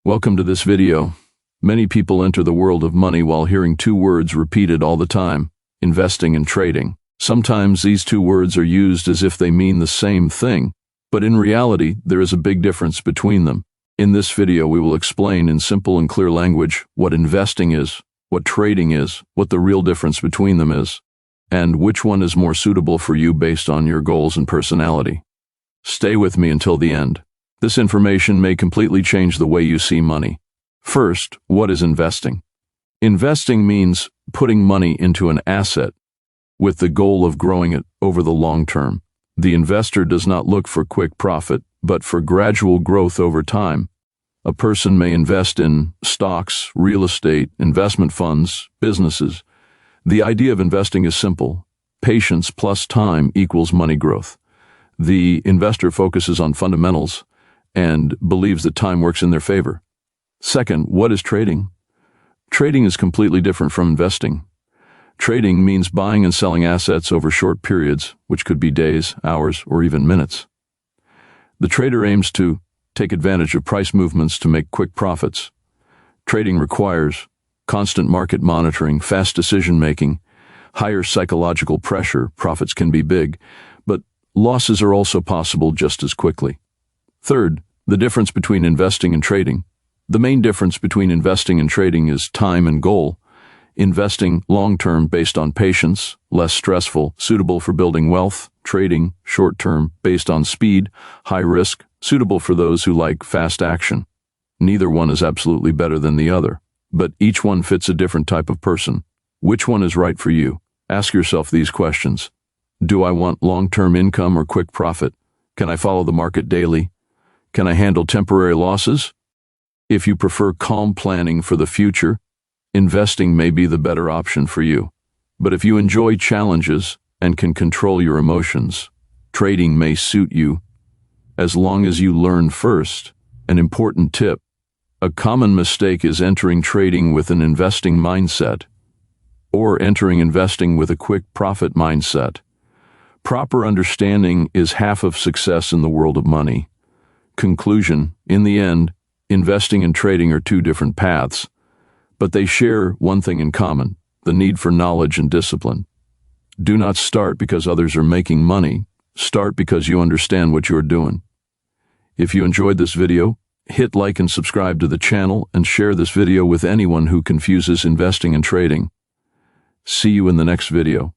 Welcome to this video. Many people enter the world of money while hearing two words repeated all the time: investing and trading. Sometimes these two words are used as if they mean the same thing, but in reality, there is a big difference between them. In this video, we will explain in simple and clear language what investing is, what trading is, what the real difference between them is, and which one is more suitable for you based on your goals and personality. Stay with me until the end. This information may completely change the way you see money. First, what is investing? Investing means putting money into an asset with the goal of growing it over the long term. The investor does not look for quick profit, but for gradual growth over time. A person may invest in stocks, real estate, investment funds, businesses. The idea of investing is simple. Patience plus time equals money growth. The investor focuses on fundamentals and believes that time works in their favor. Second, what is trading? Trading is completely different from investing. Trading means buying and selling assets over short periods, which could be days, hours, or even minutes. The trader aims to take advantage of price movements to make quick profits. Trading requires constant market monitoring, fast decision-making, higher psychological pressure. Profits can be big, but losses are also possible just as quickly. Third, the difference between investing and trading. The main difference between investing and trading is time and goal. Investing, long-term, based on patience, less stressful, suitable for building wealth. Trading, short-term, based on speed, high risk, suitable for those who like fast action. Neither one is absolutely better than the other, but each one fits a different type of person. Which one is right for you? Ask yourself these questions. Do I want long-term income or quick profit? Can I follow the market daily? Can I handle temporary losses? If you prefer calm planning for the future, investing may be the better option for you. But if you enjoy challenges and can control your emotions, trading may suit you, as long as you learn first. An important tip: a common mistake is entering trading with an investing mindset, or entering investing with a quick profit mindset. Proper understanding is half of success in the world of money. Conclusion: in the end, investing and trading are two different paths, but they share one thing in common: the need for knowledge and discipline. Do not start because others are making money. Start because you understand what you're doing. If you enjoyed this video, hit like and subscribe to the channel and share this video with anyone who confuses investing and trading. See you in the next video.